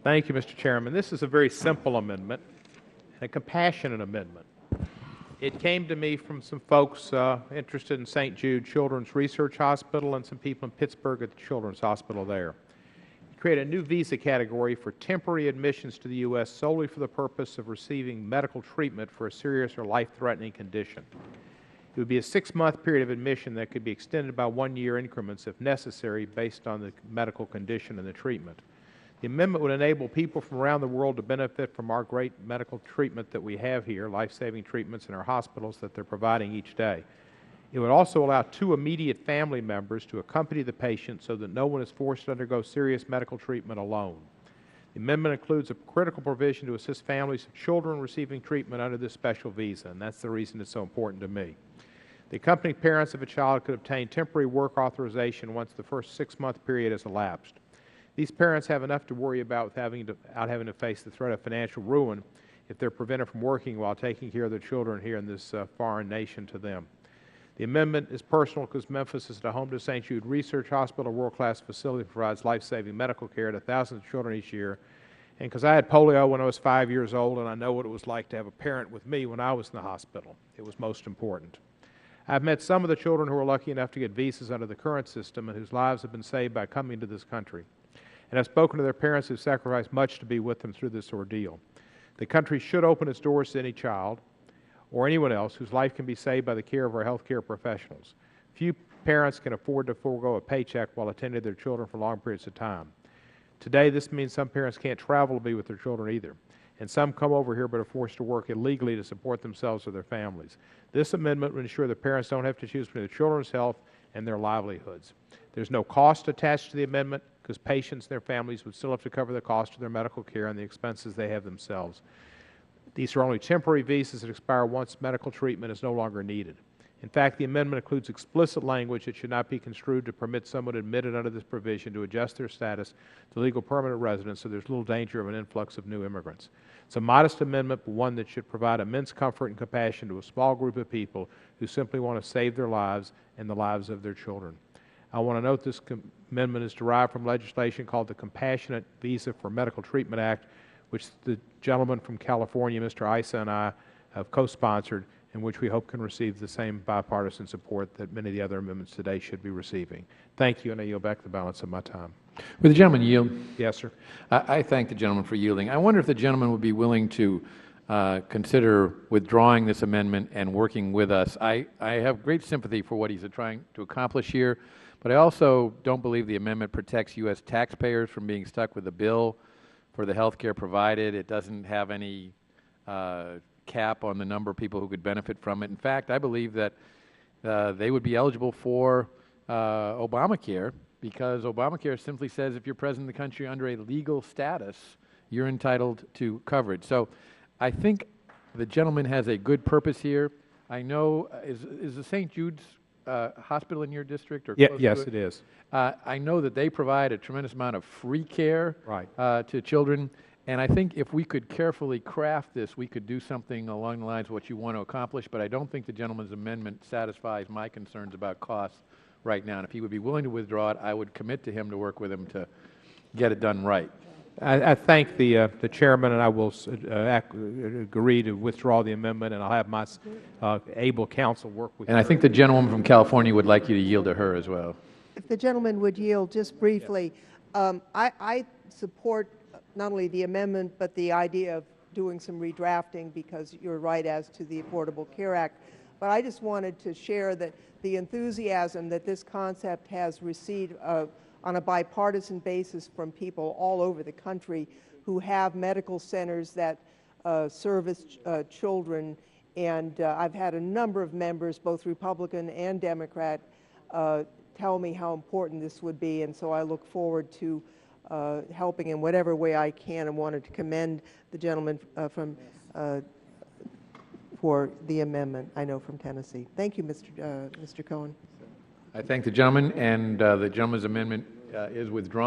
Thank you, Mr. Chairman. This is a very simple amendment and a compassionate amendment. It came to me from some folks interested in St. Jude Children's Research Hospital and some people in Pittsburgh at the Children's Hospital there. It created a new visa category for temporary admissions to the U.S. solely for the purpose of receiving medical treatment for a serious or life-threatening condition. It would be a 6-month period of admission that could be extended by 1-year increments if necessary based on the medical condition and the treatment. The amendment would enable people from around the world to benefit from our great medical treatment that we have here, life-saving treatments in our hospitals that they're providing each day. It would also allow 2 immediate family members to accompany the patient so that no one is forced to undergo serious medical treatment alone. The amendment includes a critical provision to assist families of children receiving treatment under this special visa, and that's the reason it's so important to me. The accompanying parents of a child could obtain temporary work authorization once the first 6-month period has elapsed. These parents have enough to worry about without having to face the threat of financial ruin if they're prevented from working while taking care of their children here in this foreign nation to them. The amendment is personal because Memphis is the home to St. Jude Research Hospital, a world-class facility that provides life-saving medical care to thousands of children each year, and because I had polio when I was 5 years old and I know what it was like to have a parent with me when I was in the hospital. It was most important. I've met some of the children who are lucky enough to get visas under the current system and whose lives have been saved by coming to this country. And I've spoken to their parents who sacrificed much to be with them through this ordeal. The country should open its doors to any child or anyone else whose life can be saved by the care of our health care professionals. Few parents can afford to forego a paycheck while attending their children for long periods of time. Today, this means some parents can't travel to be with their children either, and some come over here but are forced to work illegally to support themselves or their families. This amendment will ensure that parents don't have to choose between their children's health and their livelihoods. There's no cost attached to the amendment because patients and their families would still have to cover the cost of their medical care and the expenses they have themselves. These are only temporary visas that expire once medical treatment is no longer needed. In fact, the amendment includes explicit language that should not be construed to permit someone admitted under this provision to adjust their status to legal permanent residence, so there's little danger of an influx of new immigrants. It's a modest amendment, but one that should provide immense comfort and compassion to a small group of people who simply want to save their lives and the lives of their children. I want to note this amendment is derived from legislation called the Compassionate Visa for Medical Treatment Act, which the gentleman from California, Mr. Issa, and I have co-sponsored, and which we hope can receive the same bipartisan support that many of the other amendments today should be receiving. Thank you, and I yield back the balance of my time. Will the gentleman yield? Yes, sir. I thank the gentleman for yielding. I wonder if the gentleman would be willing to consider withdrawing this amendment and working with us. I have great sympathy for what he's trying to accomplish here, but I also don't believe the amendment protects U.S. taxpayers from being stuck with a bill for the health care provided. It doesn't have any cap on the number of people who could benefit from it. In fact, I believe that they would be eligible for Obamacare, because Obamacare simply says if you're present in the country under a legal status, you're entitled to coverage. So I think the gentleman has a good purpose here. I know, is the St. Jude's hospital in your district? Or Yes, it is. I know that they provide a tremendous amount of free care to children. And I think if we could carefully craft this, we could do something along the lines of what you want to accomplish. But I don't think the gentleman's amendment satisfies my concerns about costs right now. And if he would be willing to withdraw it, I would commit to him to work with him to get it done right. I thank the chairman, and I will agree to withdraw the amendment, and I'll have my able counsel work with you. And I think the gentlewoman from California would like you to yield to her as well. If the gentleman would yield just briefly, I support not only the amendment but the idea of doing some redrafting, because you're right as to the Affordable Care Act. But I just wanted to share that the enthusiasm that this concept has received on a bipartisan basis from people all over the country who have medical centers that service children. And I've had a number of members, both Republican and Democrat, tell me how important this would be. And so I look forward to helping in whatever way I can, and wanted to commend the gentleman for the amendment, I know from Tennessee. Thank you, Mr. Cohen. I thank the gentleman, and the gentleman's amendment is withdrawn.